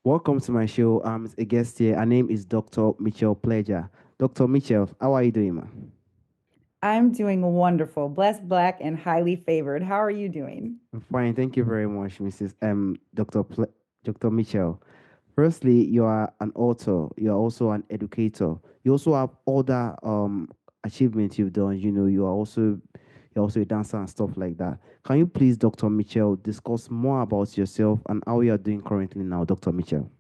Welcome to my show. I'm a guest here. Her name is Dr. Mitchell Pleasure. Dr. Mitchell, how are you doing, man? I'm doing wonderful, blessed, black, and highly favored. How are you doing? I'm fine. Thank you very much, Mrs. Dr. Mitchell. Firstly, you are an author. You are also an educator. You also have other achievements you've done. You're also a dancer and stuff like that. Can you please, Dr. Mitchell, discuss more about yourself and how you are doing currently now, Dr. Mitchell?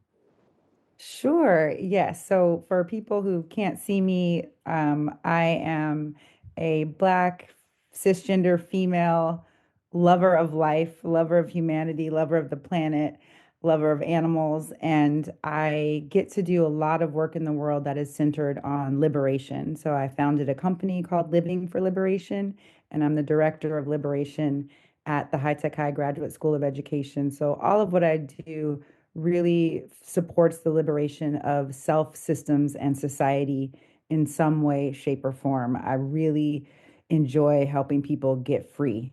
Sure. Yes. So for people who can't see me, I am a black cisgender female lover of life, lover of humanity, lover of the planet, lover of animals, and I get to do a lot of work in the world that is centered on liberation. So I founded a company called Living for Liberation, and I'm the director of liberation at the High Tech High Graduate School of Education. So all of what I do really supports the liberation of self, systems, and society in some way, shape, or form. I really enjoy helping people get free.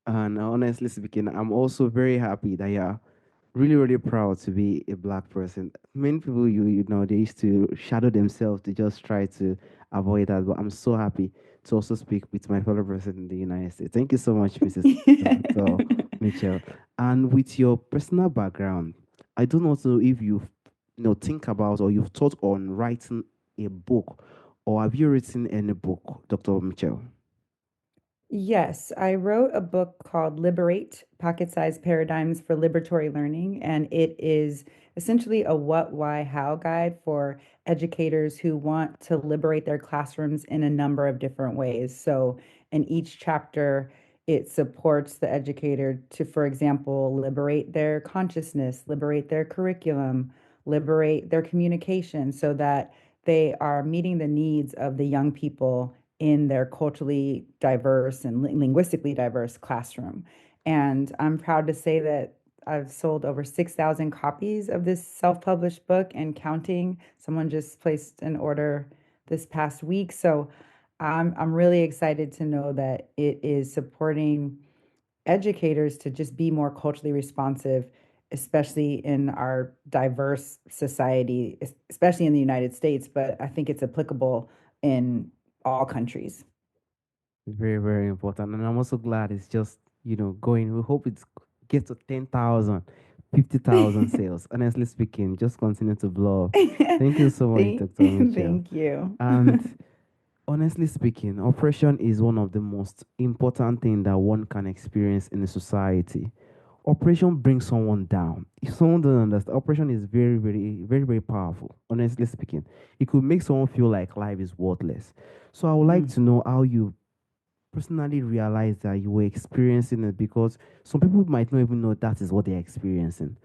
And honestly speaking, I'm also very happy that you're really, really proud to be a black person. Many people they used to shadow themselves to just try to avoid that. But I'm so happy to also speak with my fellow person in the United States. Thank you so much, Mrs. Dr. Mitchell. And with your personal background, I do not know if you've think about or you've thought on writing a book, or have you written any book, Dr. Mitchell? Yes, I wrote a book called Liberate Pocket Sized Paradigms for Liberatory Learning, and it is essentially a what, why, how guide for educators who want to liberate their classrooms in a number of different ways. So, in each chapter, it supports the educator to, for example, liberate their consciousness, liberate their curriculum, liberate their communication so that they are meeting the needs of the young people in their culturally diverse and linguistically diverse classroom. And I'm proud to say that I've sold over 6,000 copies of this self-published book and counting. Someone just placed an order this past week. So I'm really excited to know that it is supporting educators to just be more culturally responsive, especially in our diverse society, especially in the United States, but I think it's applicable in all countries. Very, very important. And I'm also glad it's just, going. We hope it gets to 10,000, 50,000 sales. Honestly speaking, just continue to blow up. Thank you so much, Thank, Dr. Mitchell. thank you. And honestly speaking, oppression is one of the most important things that one can experience in a society. Oppression brings someone down. If someone doesn't understand, oppression is very, very, very, very powerful. Honestly speaking, it could make someone feel like life is worthless. So I would like Mm. to know how you personally realized that you were experiencing it, because some people might not even know that is what they're experiencing.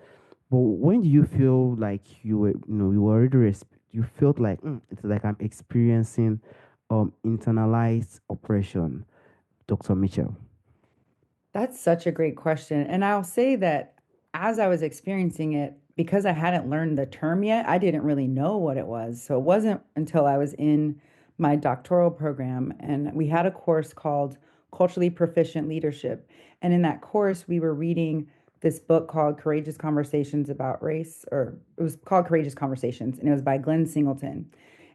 But when do you feel like you were already you felt like it's like I'm experiencing internalized oppression, Dr. Mitchell? That's such a great question. And I'll say that as I was experiencing it, because I hadn't learned the term yet, I didn't really know what it was. So it wasn't until I was in my doctoral program and we had a course called Culturally Proficient Leadership. And in that course, we were reading this book called Courageous Conversations About Race, or it was called Courageous Conversations, and it was by Glenn Singleton.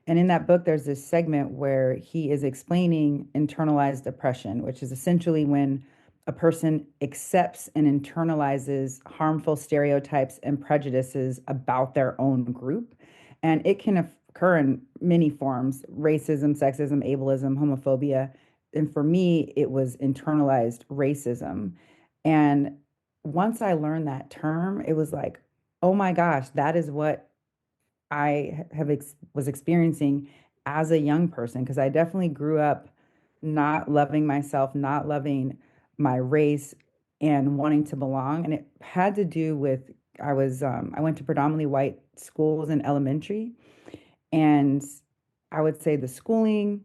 And in that book, there's this segment where he is explaining internalized oppression, which is essentially when a person accepts and internalizes harmful stereotypes and prejudices about their own group. And it can occur in many forms: racism, sexism, ableism, homophobia. And for me, it was internalized racism. And once I learned that term, it was like, oh my gosh, that is what was experiencing as a young person, because I definitely grew up not loving myself, not loving my race, and wanting to belong. And it had to do with I went to predominantly white schools in elementary, and I would say the schooling,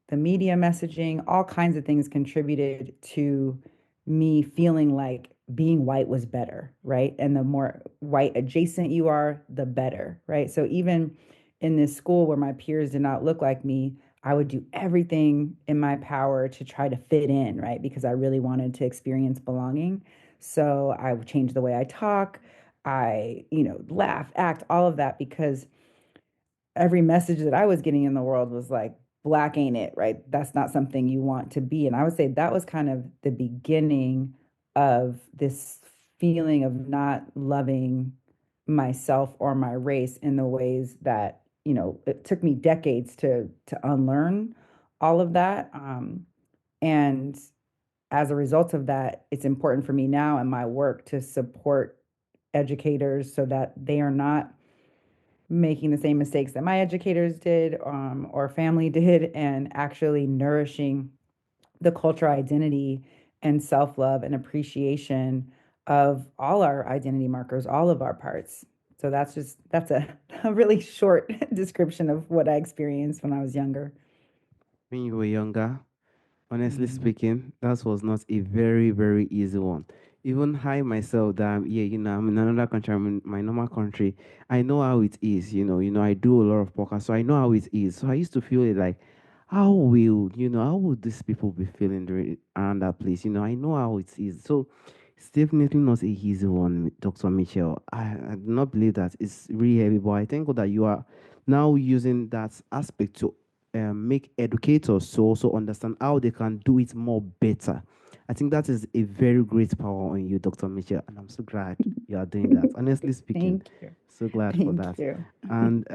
the media messaging, all kinds of things contributed to me feeling like being white was better, right? And the more white adjacent you are, the better, right? So even in this school where my peers did not look like me, I would do everything in my power to try to fit in, right? Because I really wanted to experience belonging. So I would change the way I talk. I, laugh, act, all of that because every message that I was getting in the world was like, black ain't it, right? That's not something you want to be. And I would say that was kind of the beginning of this feeling of not loving myself or my race in the ways that, it took me decades to unlearn all of that. And as a result of that, it's important for me now in my work to support educators so that they are not making the same mistakes that my educators did, or family did, and actually nourishing the cultural identity and self love and appreciation of all our identity markers, all of our parts. So that's a really short description of what I experienced when I was younger. When you were younger, honestly Mhm. speaking, that was not a very, very easy one. Even I myself, that I'm here, I'm in another country, I'm in my normal country. I know how it is, I do a lot of podcasts, so I know how it is. So I used to feel it like, how would these people be feeling around that place? I know how it is. So it's definitely not a easy one, Dr. Michelle. I do not believe that it's really heavy, but I thank God that you are now using that aspect to make educators to also understand how they can do it more better. I think that is a very great power on you, Dr. Mitchell, and I'm so glad you are doing that. Honestly speaking, Thank you. so glad for Thank that. you. And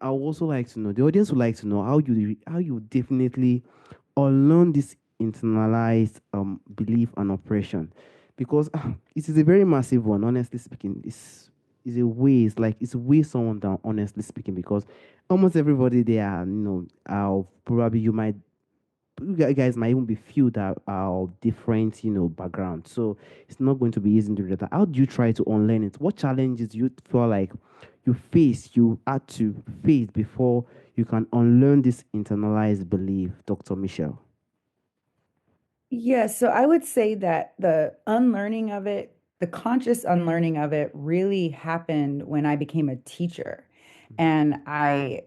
I would also like to know, the audience would like to know how you definitely unlearn this internalized belief and oppression, because it is a very massive one. Honestly speaking, it's a way. It's way someone down. Honestly speaking, because almost everybody there, probably you guys might even be few that are of different, background. So it's not going to be easy to do that. How do you try to unlearn it? What challenges do you feel like you had to face before you can unlearn this internalized belief, Dr. Michelle? Yes, so I would say that the unlearning of it, the conscious unlearning of it really happened when I became a teacher. And I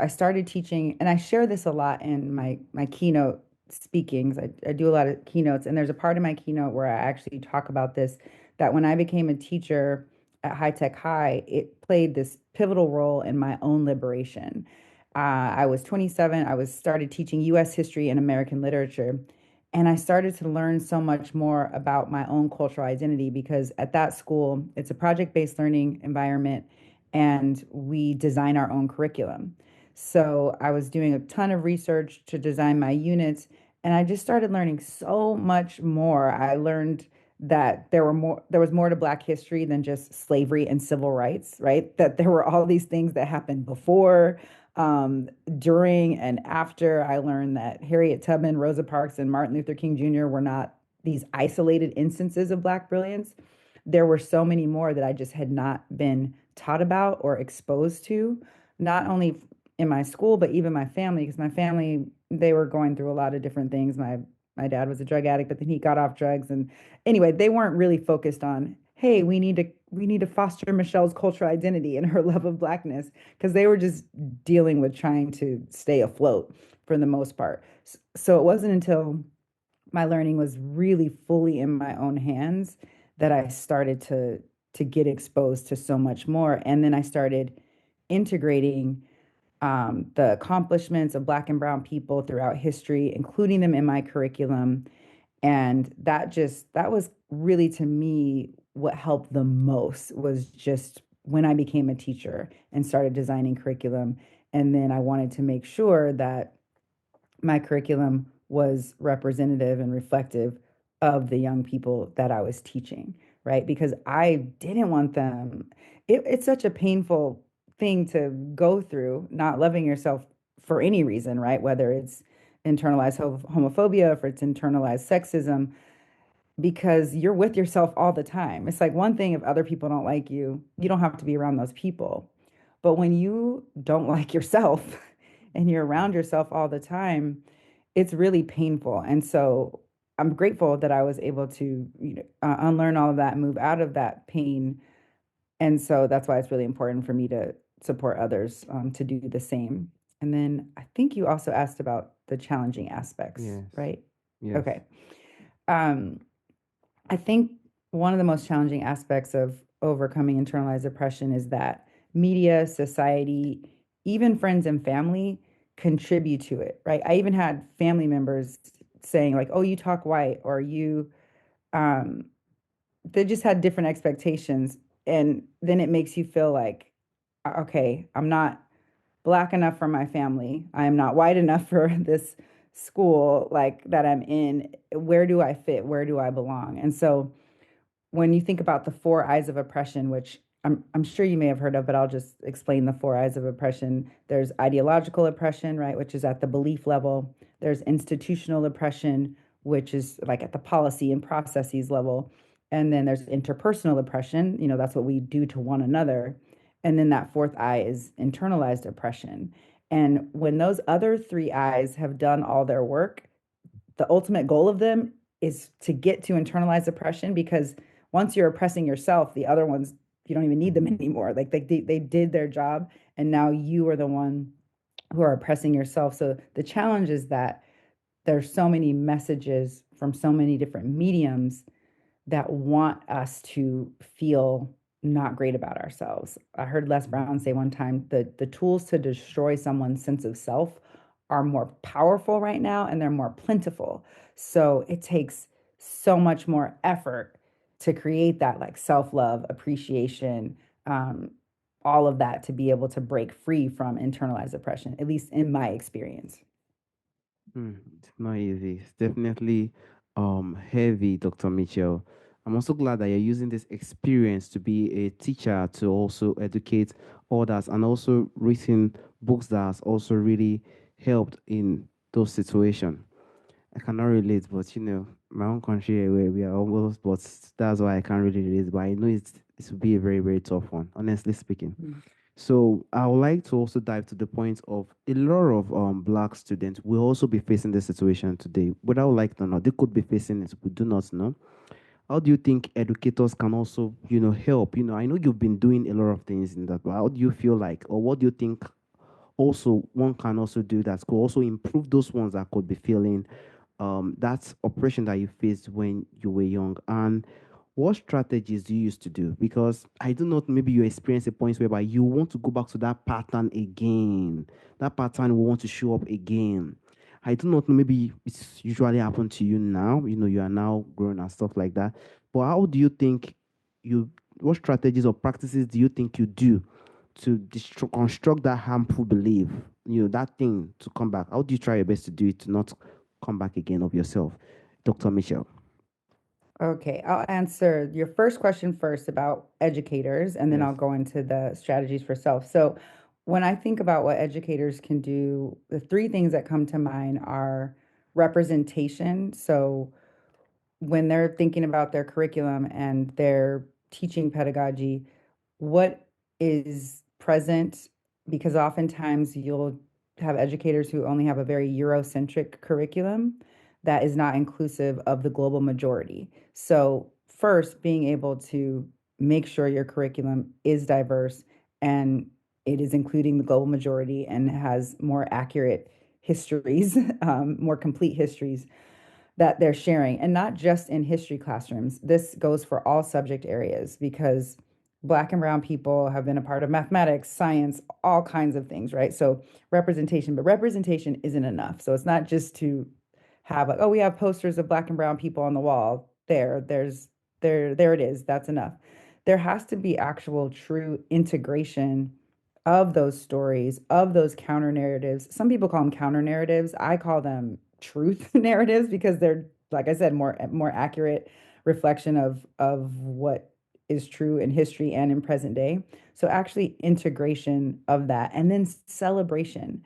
started teaching, and I share this a lot in my keynote speakings. I do a lot of keynotes, and there's a part of my keynote where I actually talk about this, that when I became a teacher at High Tech High, it played this pivotal role in my own liberation. I was 27. I was started teaching U.S. history and American literature. And I started to learn so much more about my own cultural identity because at that school, it's a project-based learning environment and we design our own curriculum. So I was doing a ton of research to design my units and I just started learning so much more. I learned that there was more to Black history than just slavery and civil rights, right? That there were all these things that happened before, during and after. I learned that Harriet Tubman, Rosa Parks, and Martin Luther King Jr. were not these isolated instances of Black brilliance. There were so many more that I just had not been taught about or exposed to, not only in my school, but even my family, because my family, they were going through a lot of different things. My dad was a drug addict, but then he got off drugs. And anyway, they weren't really focused on, hey, we need to foster Michelle's cultural identity and her love of Blackness, because they were just dealing with trying to stay afloat for the most part. So it wasn't until my learning was really fully in my own hands that I started to get exposed to so much more. And then I started integrating the accomplishments of Black and Brown people throughout history, including them in my curriculum. And that was really to me what helped the most was just when I became a teacher and started designing curriculum. And then I wanted to make sure that my curriculum was representative and reflective of the young people that I was teaching, right? Because I didn't want them. It's such a painful thing to go through, not loving yourself for any reason, right? Whether it's internalized homophobia, if it's internalized sexism, because you're with yourself all the time. It's like one thing if other people don't like you, you don't have to be around those people. But when you don't like yourself and you're around yourself all the time, it's really painful. And so I'm grateful that I was able to, unlearn all of that, move out of that pain. And so that's why it's really important for me to support others, to do the same. And then I think you also asked about the challenging aspects, Yes. right? Yes. Okay. Um, I think one of the most challenging aspects of overcoming internalized oppression is that media, society, even friends and family contribute to it, right? I even had family members saying like, "Oh, you talk white," or you um they just had different expectations, and then it makes you feel like, okay, I'm not black enough for my family. I am not white enough for this school like that I'm in. Where do I fit? Where do I belong? And so when you think about the four eyes of oppression, which I'm sure you may have heard of, but I'll just explain the four eyes of oppression. There's ideological oppression, right, which is at the belief level. There's institutional oppression, which is like at the policy and processes level. And then there's interpersonal oppression, that's what we do to one another. And then that fourth eye is internalized oppression. And when those other three eyes have done all their work, the ultimate goal of them is to get to internalized oppression, because once you're oppressing yourself, the other ones, you don't even need them anymore. Like they did their job, and now you are the one who are oppressing yourself. So the challenge is that there's so many messages from so many different mediums that want us to feel not great about ourselves. I heard Les Brown say one time that the tools to destroy someone's sense of self are more powerful right now, and they're more plentiful. So it takes so much more effort to create that like self-love, appreciation, um, all of that to be able to break free from internalized oppression, at least in my experience. It's not easy. It's definitely heavy, Dr. Mitchell. I'm also glad that you're using this experience to be a teacher to also educate others, and also written books that has also really helped in those situations. I cannot relate, but my own country where we are almost, but that's why I can't really relate. But I know it will be a very, very tough one, honestly speaking. Mm. So I would like to also dive to the point of a lot of black students will also be facing this situation today, whether I would like it or not. They could be facing it. We do not know. How do you think educators can also, help? I know you've been doing a lot of things in that, but how do you feel like, or what do you think also one can also do that could also improve those ones that could be feeling that oppression that you faced when you were young? And what strategies do you used to do? Because I do not, maybe you experience a point whereby you want to go back to that pattern again. That pattern will want to show up again. I do not know, maybe it's usually happened to you now. You are now grown and stuff like that. But how do you think you, what strategies or practices do you think you do to construct that harmful belief, that thing to come back? How do you try your best to do it to not come back again of yourself, Dr. Michelle? Okay, I'll answer your first question first about educators, and then Yes. I'll go into the strategies for self. So, when I think about what educators can do, the three things that come to mind are representation. So, when they're thinking about their curriculum and their teaching pedagogy, what is present? Because oftentimes you'll have educators who only have a very Eurocentric curriculum that is not inclusive of the global majority. So, first, being able to make sure your curriculum is diverse and it is including the global majority and has more accurate histories, more complete histories that they're sharing, and not just in history classrooms. This goes for all subject areas, because Black and Brown people have been a part of mathematics, science, all kinds of things, right? So representation, but representation isn't enough. So it's not just to have like, oh, we have posters of Black and Brown people on the wall. There it is. That's enough. There has to be actual true integration of those stories, of those counter narratives. Some people call them counter narratives. I call them truth narratives, because they're, like I said, more accurate reflection of what is true in history and in present day. So actually integration of that, and then celebration.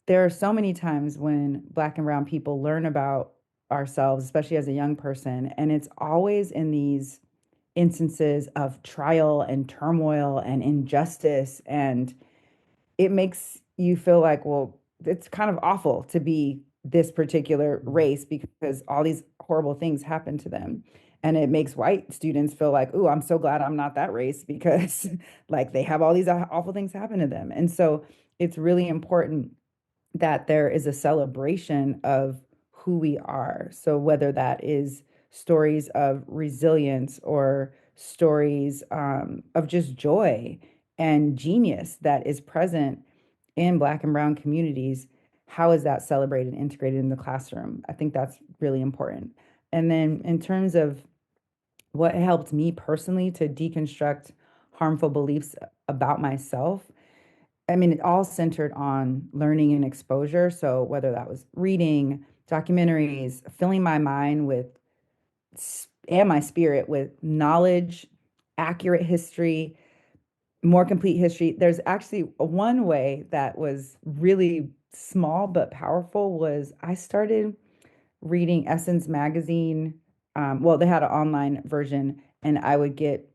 There are so many times when Black and Brown people learn about ourselves, especially as a young person, and it's always in these instances of trial and turmoil and injustice, and it makes you feel like, well, it's kind of awful to be this particular race because all these horrible things happen to them. And it makes white students feel like, oh, I'm so glad I'm not that race, because like they have all these awful things happen to them. And so it's really important that there is a celebration of who we are. So whether that is stories of resilience or stories of just joy and genius that is present in Black and Brown communities. How is that celebrated and integrated in the classroom? I think that's really important. And then in terms of what helped me personally to deconstruct harmful beliefs about myself, I mean, it all centered on learning and exposure. So whether that was reading, documentaries, filling my mind with and my spirit with knowledge, accurate history, more complete history. There's actually one way that was really small but powerful was I started reading Essence magazine. Well, they had an online version, and I would get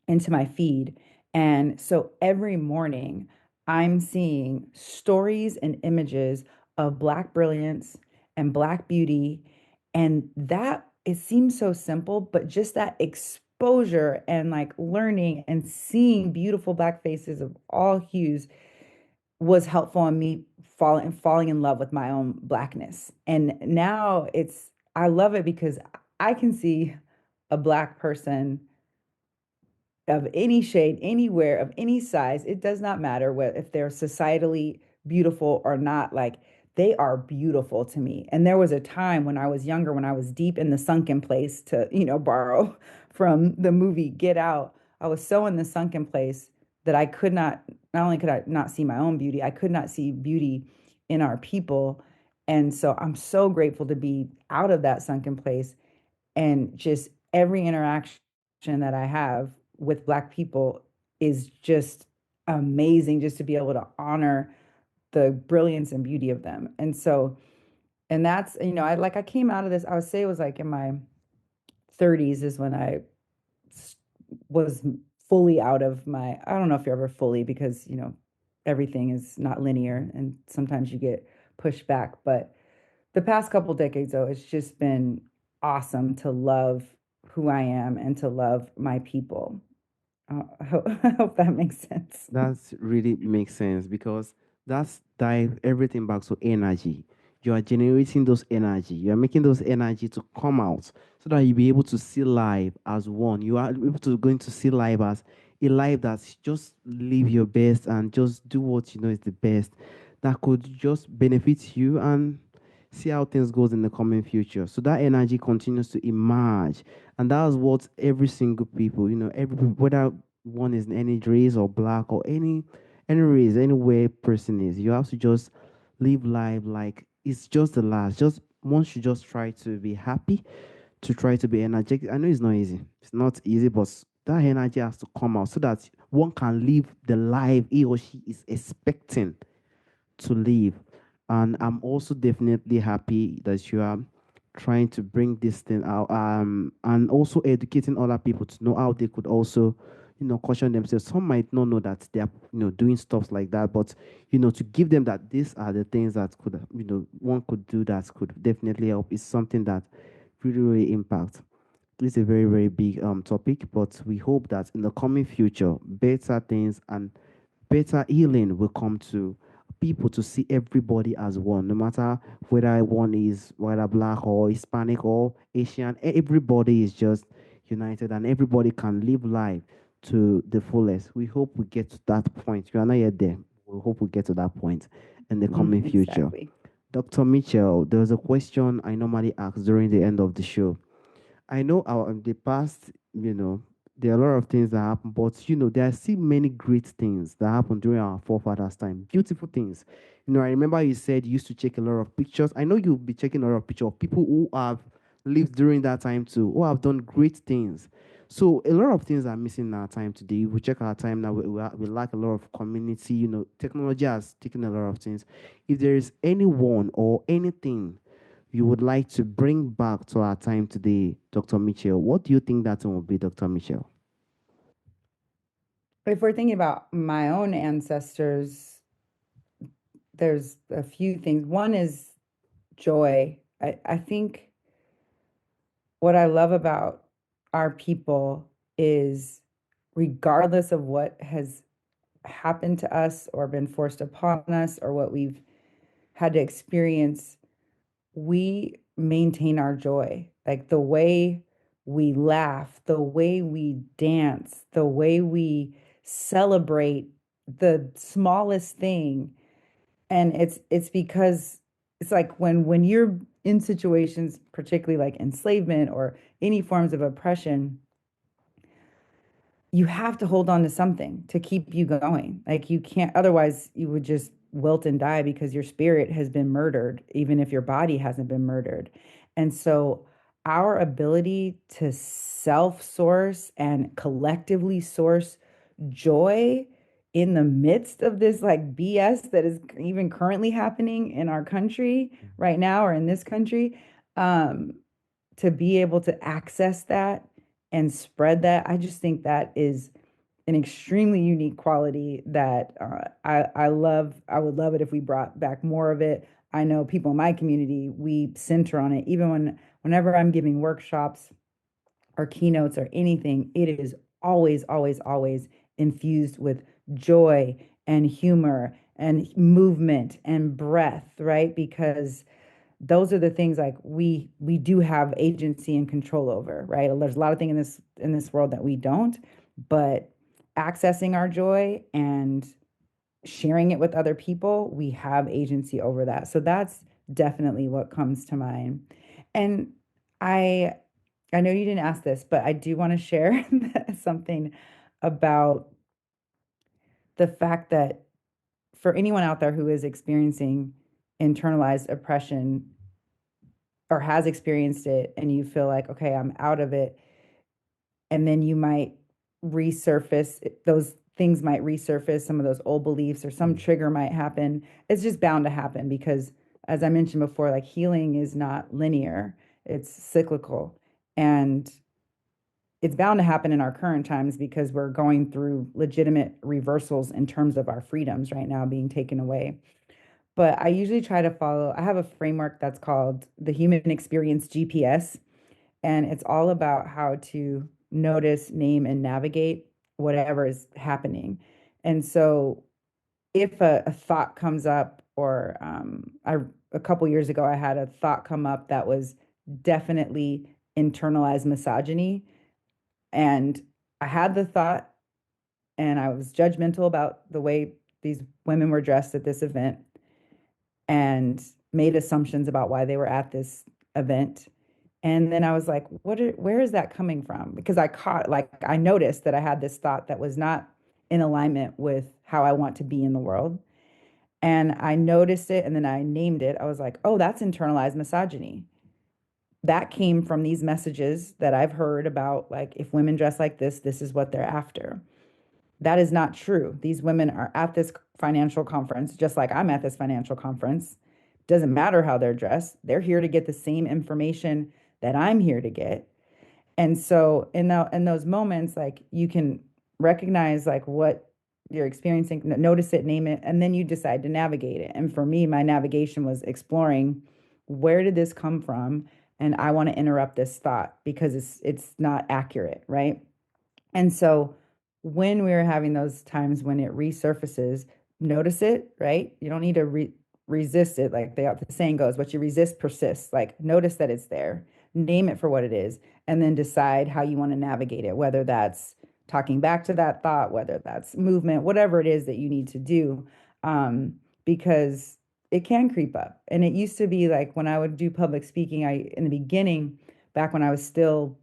into my feed. And so every morning, I'm seeing stories and images of Black brilliance and Black beauty. And that it seems so simple, but just that exposure and like learning and seeing beautiful Black faces of all hues was helpful in me falling in love with my own Blackness. And now I love it because I can see a Black person of any shade, anywhere, of any size. It does not matter if they're societally beautiful or not. Like they are beautiful to me. And there was a time when I was younger, when I was deep in the sunken place, to, borrow from the movie Get Out. I was so in the sunken place that I could not only could I not see my own beauty, I could not see beauty in our people. And so I'm so grateful to be out of that sunken place, and just every interaction that I have with Black people is just amazing, just to be able to honor the brilliance and beauty of them. And so, and that's, I came out of this, I would say it was like in my 30s is when I was fully out of my, I don't know if you're ever fully, because, everything is not linear and sometimes you get pushed back. But the past couple decades, though, it's just been awesome to love who I am and to love my people. I hope that makes sense. That's really makes sense because that's dive everything back to energy. You are generating those energy. You are making those energy to come out so that you'll be able to see life as one. You are able to going to see life as a life that's just live your best and just do what you know is the best. That could just benefit you and see how things goes in the coming future. So that energy continues to emerge. And that's what every single people, every whether one is in any race or black or any race, anywhere person is. You have to just live life like it's just the last. Just one should just try to be happy, to try to be energetic. I know it's not easy. It's not easy, but that energy has to come out so that one can live the life he or she is expecting to live. And I'm also definitely happy that you are trying to bring this thing out, and also educating other people to know how they could also, caution themselves. Some might not know that they are, doing stuff like that, but to give them that these are the things that could, one could do that could definitely help is something that really, really impact. This is a very, very big topic, but we hope that in the coming future, better things and better healing will come to people to see everybody as one, no matter whether one is whether black or Hispanic or Asian. Everybody is just united, and everybody can live life to the fullest. We hope we get to that point. We are not yet there. We hope we get to that point in the coming future. Exactly. Dr. Mitchell, there was a question I normally ask during the end of the show. I know our in the past, there are a lot of things that happen, but there are still many great things that happened during our forefathers' time. Beautiful things. I remember you said you used to check a lot of pictures. I know you'll be checking a lot of pictures of people who have lived during that time too, who have done great things. So a lot of things are missing in our time today. We check our time now. We lack a lot of community. Technology has taken a lot of things. If there is anyone or anything you would like to bring back to our time today, Dr. Mitchell, what do you think that one will be, Dr. Mitchell? If we're thinking about my own ancestors, there's a few things. One is joy. I think what I love about our people is, regardless of what has happened to us or been forced upon us or what we've had to experience, we maintain our joy. Like the way we laugh, the way we dance, the way we celebrate the smallest thing. And it's because it's like when you're in situations, particularly like enslavement or any forms of oppression, you have to hold on to something to keep you going. Like you can't, otherwise you would just wilt and die because your spirit has been murdered, even if your body hasn't been murdered. And so our ability to self-source and collectively source joy in the midst of this like BS that is even currently happening in our country right now or in this country, um, to be able to access that and spread that, I just think that is an extremely unique quality that I love. I would love it if we brought back more of it. I know people in my community, we center on it. Even whenever I'm giving workshops or keynotes or anything, it is always, always, always infused with joy and humor and movement and breath, right? Because those are the things like we do have agency and control over, right? There's a lot of things in this world that we don't, but accessing our joy and sharing it with other people, we have agency over that. So that's definitely what comes to mind. And I I know you didn't ask this, but I do want to share something about the fact that for anyone out there who is experiencing internalized oppression or has experienced it and you feel like, okay, I'm out of it, and then you might resurface those things might resurface some of those old beliefs or some Mm, trigger might happen. It's just bound to happen because as I mentioned before, like healing is not linear, it's cyclical. And it's bound to happen in our current times because we're going through legitimate reversals in terms of our freedoms right now being taken away. But I usually try to follow, I have a framework that's called the Human Experience GPS, and it's all about how to notice, name, and navigate whatever is happening. And so if a thought comes up, or a couple years ago, I had a thought come up that was definitely internalized misogyny. And I had the thought, and I was judgmental about the way these women were dressed at this event and made assumptions about why they were at this event. And then I was like, where is that coming from? Because I noticed that I had this thought that was not in alignment with how I want to be in the world. And I noticed it and then I named it. I was like, oh, that's internalized misogyny. That came from these messages that I've heard about, like, if women dress like this is what they're after. That is not true. These women are at this financial conference, just like I'm at this financial conference. Doesn't matter how they're dressed. They're here to get the same information that I'm here to get. And so in those moments, like you can recognize like what you're experiencing, notice it, name it, and then you decide to navigate it. And for me, my navigation was exploring where did this come from? And I want to interrupt this thought because it's not accurate, right? And so when we are having those times when it resurfaces, notice it, right? You don't need to resist it. Like the saying goes, what you resist persists. Like notice that it's there, name it for what it is, and then decide how you want to navigate it, whether that's talking back to that thought, whether that's movement, whatever it is that you need to do. Because it can creep up. And it used to be like when I would do public speaking, in the beginning, back when I was still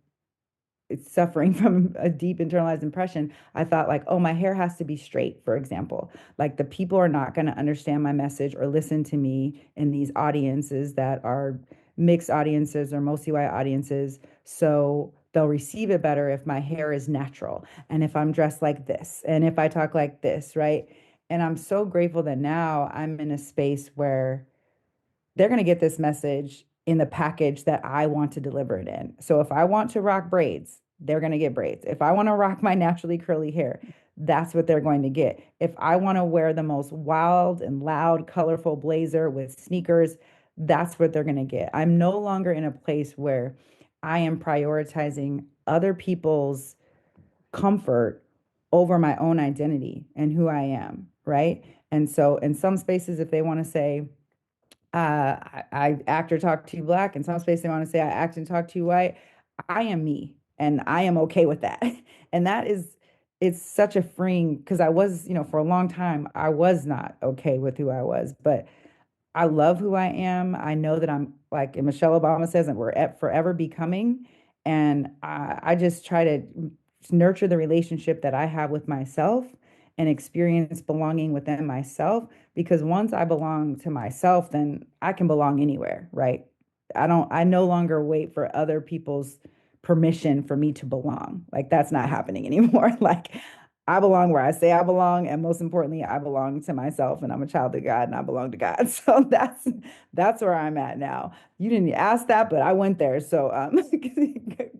suffering from a deep internalized impression, I thought like, oh, my hair has to be straight, for example. Like the people are not going to understand my message or listen to me in these audiences that are mixed audiences or mostly white audiences. So they'll receive it better if my hair is natural and if I'm dressed like this and if I talk like this, right? And I'm so grateful that now I'm in a space where they're going to get this message in the package that I want to deliver it in. So if I want to rock braids, they're going to get braids. If I want to rock my naturally curly hair, that's what they're going to get. If I want to wear the most wild and loud, colorful blazer with sneakers, that's what they're going to get. I'm no longer in a place where I am prioritizing other people's comfort over my own identity and who I am, right? And so in some spaces, if they want to say, I act or talk too black. In some space, they want to say I act and talk too white. I am me and I am okay with that. And that is, it's such a freeing because I was, for a long time, I was not okay with who I was, but I love who I am. I know that I'm like Michelle Obama says, that we're at forever becoming. And I just try to nurture the relationship that I have with myself and experience belonging within myself. Because once I belong to myself, then I can belong anywhere, right? I no longer wait for other people's permission for me to belong. Like that's not happening anymore. Like I belong where I say I belong, and most importantly, I belong to myself, and I'm a child of God, and I belong to God. So that's where I'm at now. You didn't ask that, but I went there. So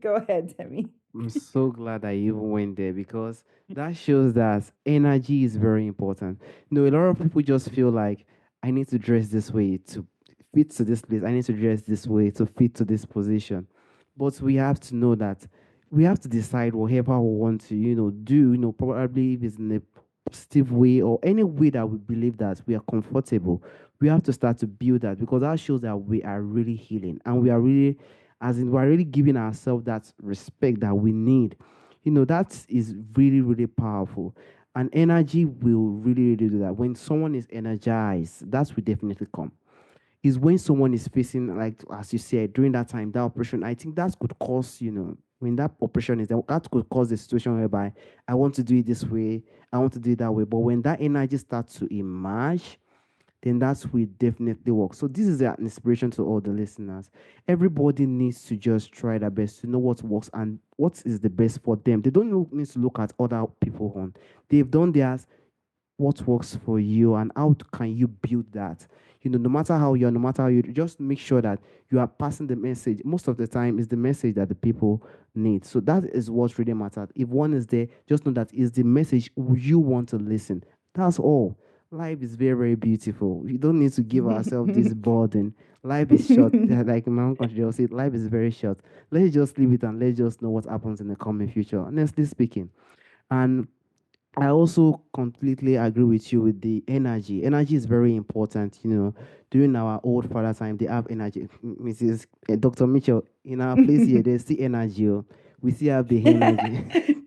go ahead, Timmy. I'm so glad that you even went there because that shows that energy is very important. A lot of people just feel like I need to dress this way to fit to this place. I need to dress this way to fit to this position. But we have to know that we have to decide whatever we want to, do, probably if it's in a positive way or any way that we believe that we are comfortable. We have to start to build that because that shows that we are really healing and we are really as in we're really giving ourselves that respect that we need. That is really, really powerful. And energy will really, really do that. When someone is energized, that will definitely come. Is when someone is facing, like as you said, during that time, that operation, I think that could cause, when that operation is there, that could cause a situation whereby I want to do it this way, I want to do it that way. But when that energy starts to emerge, then that will definitely work. So this is an inspiration to all the listeners. Everybody needs to just try their best to know what works and what is the best for them. They don't need to look at other people on. They've done theirs. What works for you and how can you build that? No matter how you're, no matter how you just make sure that you are passing the message. Most of the time, is the message that the people need. So that is what really matters. If one is there, just know that is the message you want to listen. That's all. Life is very, very beautiful. We don't need to give ourselves this burden. Life is short. Like my own country, they'll say, life is very short. Let's just leave it and let's just know what happens in the coming future. Honestly speaking. And I also completely agree with you with the energy. Energy is very important. During our old father time, they have energy. Mrs. Dr. Mitchell, in our place here, they see energy. Oh. We still have the energy.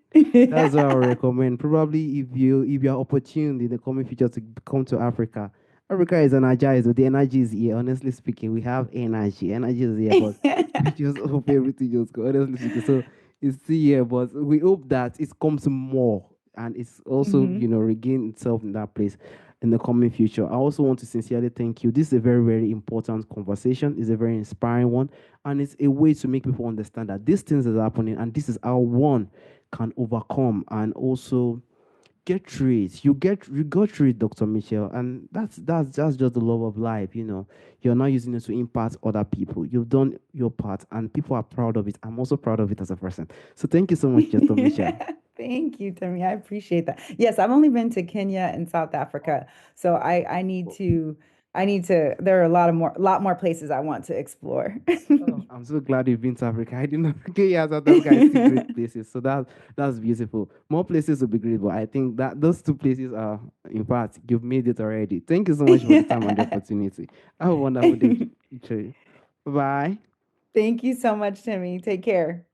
That's what I would recommend. Probably if you're opportune in the coming future to come to Africa. Africa is energized, but the energy is here. Honestly speaking, we have energy. Energy is here, but we just hope everything just go. Honestly speaking, so it's still here, but we hope that it comes more and it's also Hmm. regain itself in that place in the coming future. I also want to sincerely thank you. This is a very, very important conversation. It's a very inspiring one, and it's a way to make people understand that these things is happening, and this is how one can overcome and also get through it. You got through it, Dr. Michelle, and that's just the love of life. You're not using it to impact other people. You've done your part, and people are proud of it. I'm also proud of it as a person. So thank you so much, Dr. Michelle. Thank you, Timmy. I appreciate that. Yes, I've only been to Kenya and South Africa, so I need to. There are a lot more places I want to explore. Oh, I'm so glad you've been to Africa. I didn't know. Okay, yeah, South Africa is still great places. So that's beautiful. More places will be great, but I think that those two places are, in fact, you've made it already. Thank you so much for the time and the opportunity. Have a wonderful day. Bye bye. Thank you so much, Timmy. Take care.